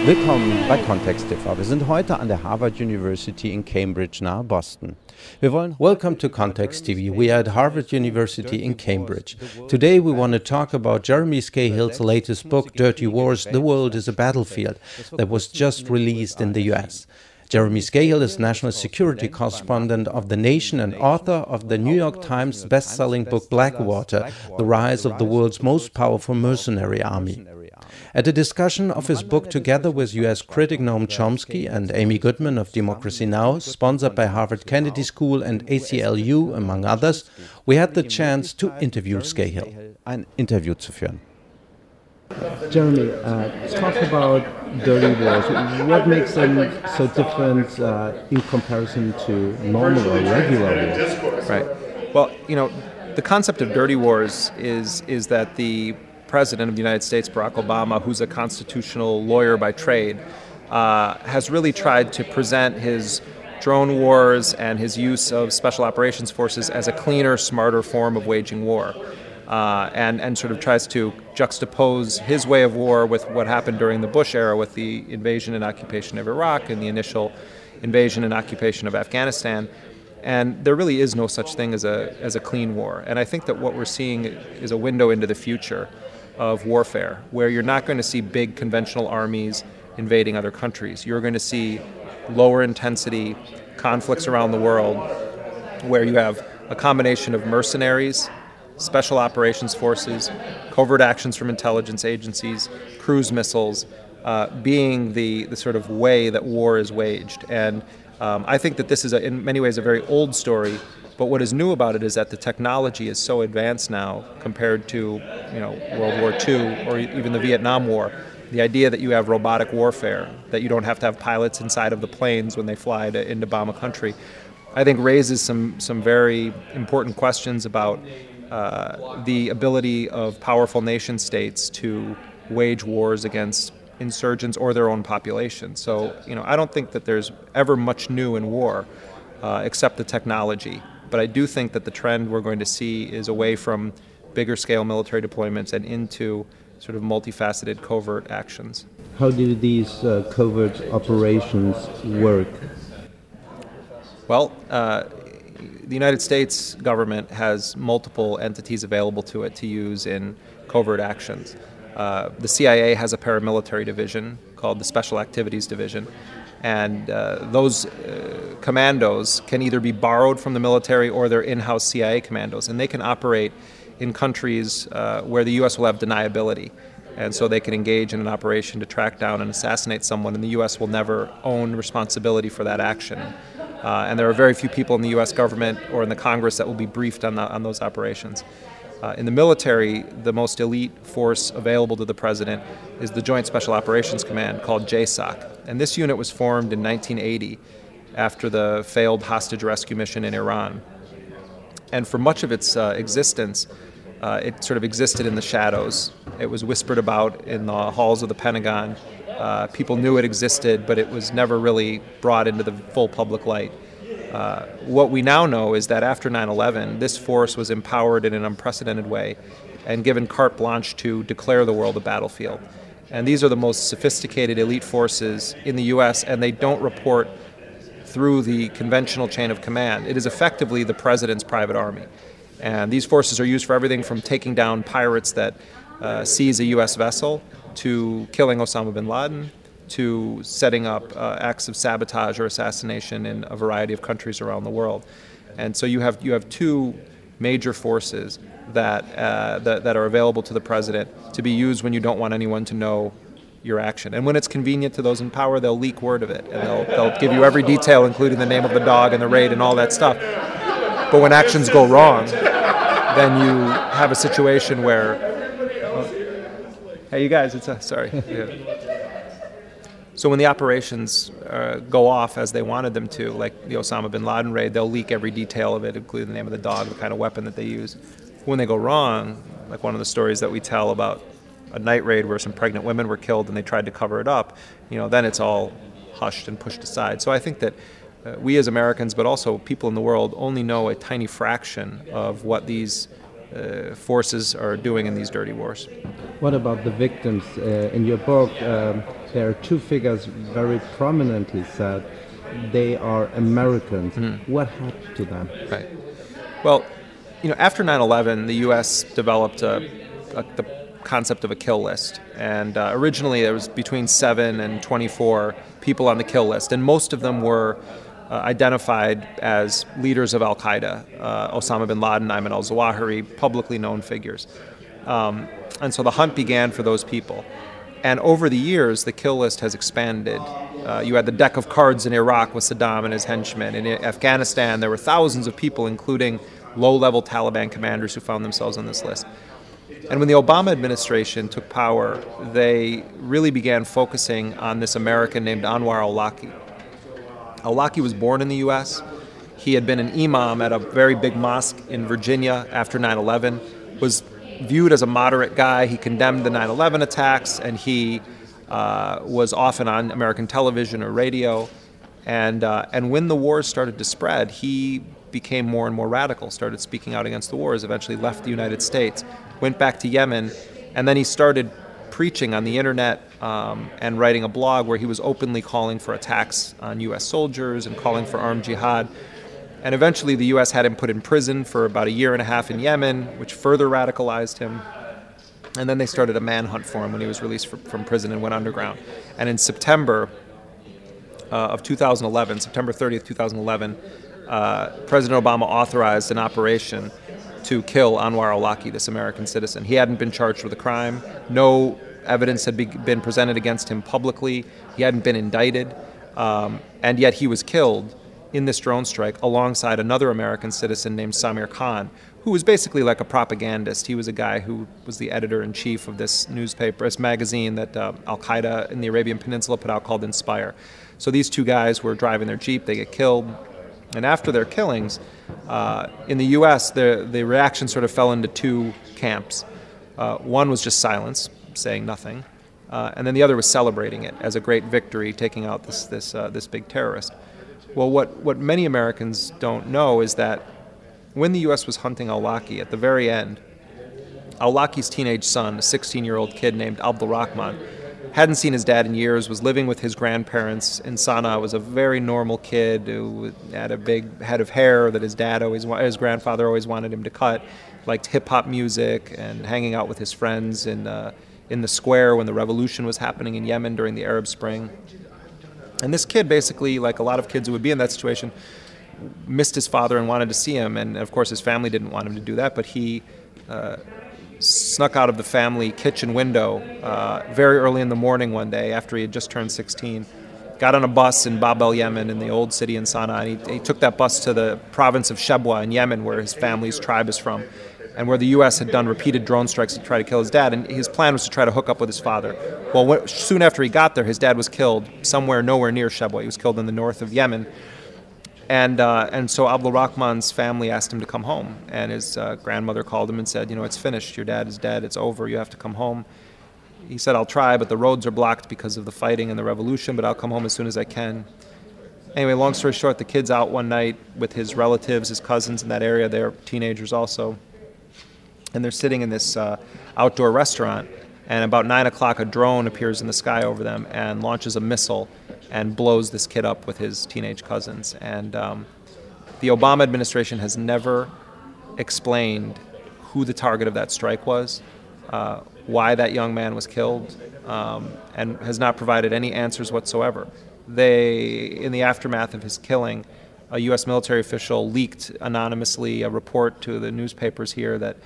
Willkommen bei Kontext TV. Wir sind heute an der Harvard University in Cambridge nahe Boston. Welcome to Kontext TV. We are at Harvard University in Cambridge. Today we want to talk about Jeremy Scahill's latest book, Dirty Wars, The World is a Battlefield, that was just released in the US. Jeremy Scahill is national security correspondent of The Nation and author of the New York Times best-selling book Blackwater, The Rise of the World's Most Powerful Mercenary Army. At a discussion of his book together with US critic Noam Chomsky and Amy Goodman of Democracy Now!, sponsored by Harvard Kennedy School and ACLU, among others, we had the chance to interview Scahill. Ein Interview zu führen. Jeremy, talk about dirty wars. What makes them so different in comparison to normal or regular wars? Right. Well, you know, the concept of dirty wars is that the President of the United States, Barack Obama, who's a constitutional lawyer by trade, has really tried to present his drone wars and his use of special operations forces as a cleaner, smarter form of waging war. And sort of tries to juxtapose his way of war with what happened during the Bush era with the invasion and occupation of Iraq and the initial invasion and occupation of Afghanistan. And there really is no such thing as a clean war. And I think that what we're seeing is a window into the future of warfare, where you're not going to see big conventional armies invading other countries. You're going to see lower intensity conflicts around the world where you have a combination of mercenaries, special operations forces, covert actions from intelligence agencies, cruise missiles, being the sort of way that war is waged. And I think that this is, in many ways, a very old story. But what is new about it is that the technology is so advanced now compared to, World War II or even the Vietnam War. The idea that you have robotic warfare, that you don't have to have pilots inside of the planes when they fly in to bomb a country, I think raises some very important questions about the ability of powerful nation states to wage wars against insurgents or their own population. So, I don't think that there's ever much new in war except the technology. But I do think that the trend we're going to see is away from bigger scale military deployments and into sort of multifaceted covert actions. How do these covert operations work? Well, the United States government has multiple entities available to it to use in covert actions. The CIA has a paramilitary division called the Special Activities Division, and those commandos can either be borrowed from the military or they're in-house CIA commandos, and they can operate in countries where the U.S. will have deniability. And so they can engage in an operation to track down and assassinate someone, and the U.S. will never own responsibility for that action. And there are very few people in the U.S. government or in the Congress that will be briefed on those operations. In the military, the most elite force available to the President is the Joint Special Operations Command, called JSOC. And this unit was formed in 1980 after the failed hostage rescue mission in Iran. And for much of its existence, it sort of existed in the shadows. It was whispered about in the halls of the Pentagon. People knew it existed, but it was never really brought into the full public light. What we now know is that after 9/11, this force was empowered in an unprecedented way and given carte blanche to declare the world a battlefield. And these are the most sophisticated elite forces in the U.S., and they don't report through the conventional chain of command. It is effectively the President's private army. And these forces are used for everything from taking down pirates that seize a U.S. vessel to killing Osama bin Laden, to setting up acts of sabotage or assassination in a variety of countries around the world. And so you have two major forces that are available to the President to be used when you don't want anyone to know your action. And when it's convenient to those in power, they'll leak word of it, and they'll give you every detail, including the name of the dog and the raid and all that stuff. But when actions go wrong, then you have a situation where, hey, you guys, sorry. Yeah. So when the operations go off as they wanted them to, like the Osama bin Laden raid, they'll leak every detail of it, including the name of the dog, the kind of weapon that they use. When they go wrong, like one of the stories that we tell about a night raid where some pregnant women were killed and they tried to cover it up, then it's all hushed and pushed aside. So I think that we as Americans, but also people in the world, only know a tiny fraction of what these forces are doing in these dirty wars. What about the victims? In your book, there are two figures very prominently said they are Americans. What happened to them? Right. Well, after 9/11, the U.S. developed the concept of a kill list. And originally there was between 7 and 24 people on the kill list, and most of them were identified as leaders of al-Qaeda, Osama bin Laden, Ayman al-Zawahiri, publicly known figures. And so the hunt began for those people. And over the years, the kill list has expanded. You had the deck of cards in Iraq with Saddam and his henchmen. In Afghanistan, there were thousands of people, including low-level Taliban commanders who found themselves on this list. And when the Obama administration took power, they really began focusing on this American named Anwar al-Awlaki. Al-Awlaki was born in the U.S. He had been an imam at a very big mosque in Virginia after 9/11, was viewed as a moderate guy. He condemned the 9/11 attacks, and he was often on American television or radio. And when the wars started to spread, he became more and more radical, started speaking out against the wars, eventually left the United States, went back to Yemen, and then he started preaching on the internet and writing a blog where he was openly calling for attacks on U.S. soldiers and calling for armed jihad. And eventually the U.S. had him put in prison for about 1.5 years in Yemen, which further radicalized him. And then they started a manhunt for him when he was released from prison and went underground. And in September of 2011, September 30th, 2011, President Obama authorized an operation to kill Anwar al-Awlaki, this American citizen. He hadn't been charged with a crime. No evidence had been presented against him publicly. He hadn't been indicted. And yet he was killed in this drone strike alongside another American citizen named Samir Khan, who was basically like a propagandist. He was a guy who was the editor-in-chief of this newspaper, this magazine that al-Qaeda in the Arabian Peninsula put out called Inspire. So these two guys were driving their Jeep, they get killed. And after their killings, in the U.S., the reaction sort of fell into two camps. One was just silence, saying nothing, and then the other was celebrating it as a great victory, taking out this big terrorist. Well, what many Americans don't know is that when the U.S. was hunting al-Awlaki, at the very end, al-Awlaki's teenage son, a 16-year-old kid named Abdulrahman, hadn't seen his dad in years, was living with his grandparents in Sana'a, was a very normal kid who had a big head of hair that his grandfather always wanted him to cut, liked hip-hop music and hanging out with his friends in the square when the revolution was happening in Yemen during the Arab Spring. And this kid basically, like a lot of kids who would be in that situation, missed his father and wanted to see him, and of course his family didn't want him to do that, but he snuck out of the family kitchen window very early in the morning one day after he had just turned 16, got on a bus in Bab el Yemen in the old city in Sana'a, and he took that bus to the province of Shebwa in Yemen, where his family's tribe is from, and where the U.S. had done repeated drone strikes to try to kill his dad, and his plan was to try to hook up with his father. Well, soon after he got there, his dad was killed somewhere nowhere near Shebwa. He was killed in the north of Yemen. And so Abdulrahman's family asked him to come home, and his grandmother called him and said, it's finished, your dad is dead, it's over, you have to come home. He said, I'll try, but the roads are blocked because of the fighting and the revolution, but I'll come home as soon as I can. Anyway, long story short, the kid's out one night with his relatives, his cousins in that area, they're teenagers also, and they're sitting in this outdoor restaurant, and about 9 o'clock a drone appears in the sky over them and launches a missile and blows this kid up with his teenage cousins. And the Obama administration has never explained who the target of that strike was, why that young man was killed, and has not provided any answers whatsoever. In the aftermath of his killing, a U.S. military official leaked anonymously a report to the newspapers here that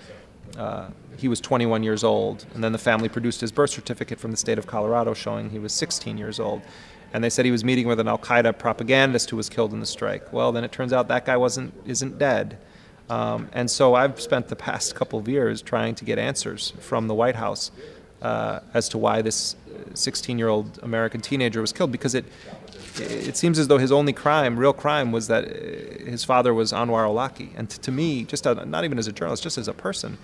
he was 21 years old, and then the family produced his birth certificate from the state of Colorado showing he was 16 years old. And they said he was meeting with an al-Qaeda propagandist who was killed in the strike. Well, then it turns out that guy isn't dead. And so I've spent the past couple of years trying to get answers from the White House as to why this 16-year-old American teenager was killed, because it seems as though his only real crime, was that his father was Anwar al-Awlaki. And to me, just not even as a journalist, just as a person,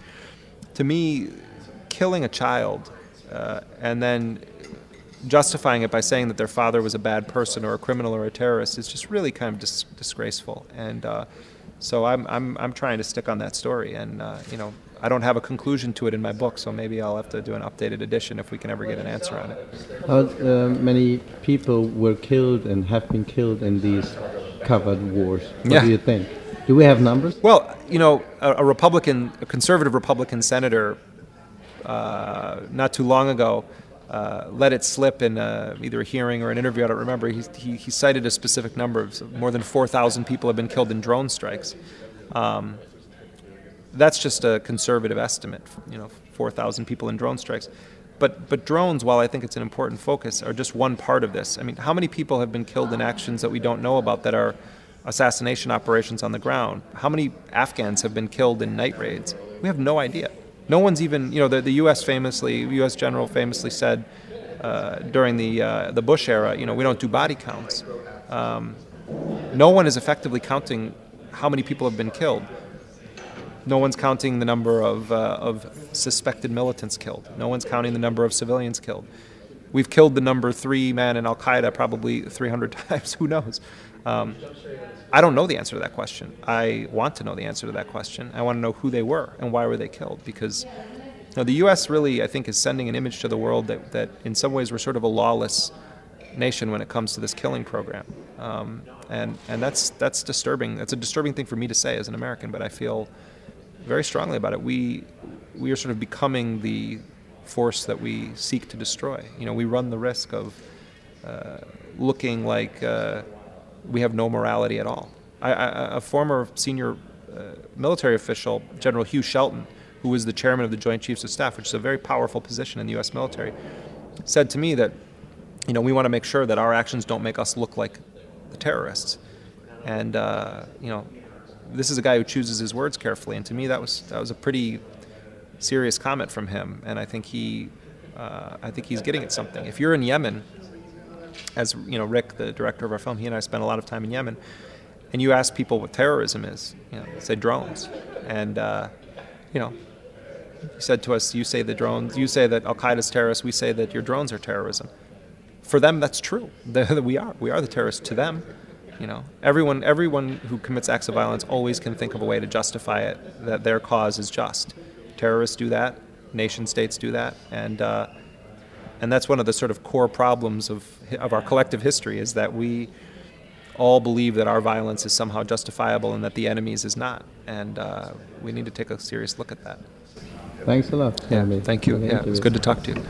to me, killing a child and then justifying it by saying that their father was a bad person or a criminal or a terrorist is just really kind of disgraceful. And so I'm trying to stick on that story. And I don't have a conclusion to it in my book, so maybe I'll have to do an updated edition if we can ever get an answer on it. Many people were killed and have been killed in these covered wars. What do you think? Do we have numbers? Well, you know, a conservative Republican senator not too long ago let it slip in either a hearing or an interview, I don't remember. He cited a specific number of more than 4,000 people have been killed in drone strikes. That's just a conservative estimate, you know, 4,000 people in drone strikes. But drones, while I think it's an important focus, are just one part of this. I mean, how many people have been killed in actions that we don't know about that are assassination operations on the ground? How many Afghans have been killed in night raids? We have no idea. No one's even, you know, the U.S. general famously said during the Bush era, you know, we don't do body counts. No one is effectively counting how many people have been killed. No one's counting the number of suspected militants killed. No one's counting the number of civilians killed. We've killed the number 3 man in al-Qaeda probably 300 times. Who knows? I don't know the answer to that question. I want to know the answer to that question. I want to know who they were and why were they killed. Because you know, the U.S. really, I think, is sending an image to the world that in some ways we're sort of a lawless nation when it comes to this killing program. And that's disturbing. That's a disturbing thing for me to say as an American, but I feel very strongly about it. We are sort of becoming the force that we seek to destroy. You know, we run the risk of looking like we have no morality at all. A former senior military official, General Hugh Shelton, who was the chairman of the Joint Chiefs of Staff, which is a very powerful position in the U.S. military, said to me that, you know, we want to make sure that our actions don't make us look like the terrorists. And you know, this is a guy who chooses his words carefully, and to me that was a pretty serious comment from him. And I think he's getting at something. If you're in Yemen, as you know, Rick, the director of our film, he and I spent a lot of time in Yemen, and you ask people what terrorism is, you know, say drones, and you know, he said to us, you say the drones, you say that al-Qaeda's terrorists, we say that your drones are terrorism. For them, that's true. We are the terrorists to them. You know, everyone who commits acts of violence always can think of a way to justify it, that their cause is just. Terrorists do that, nation states do that, and that's one of the sort of core problems of our collective history, is that we all believe that our violence is somehow justifiable and that the enemy's is not, and we need to take a serious look at that. Thanks a lot. Yeah, thank you. Yeah, it was good to talk to you.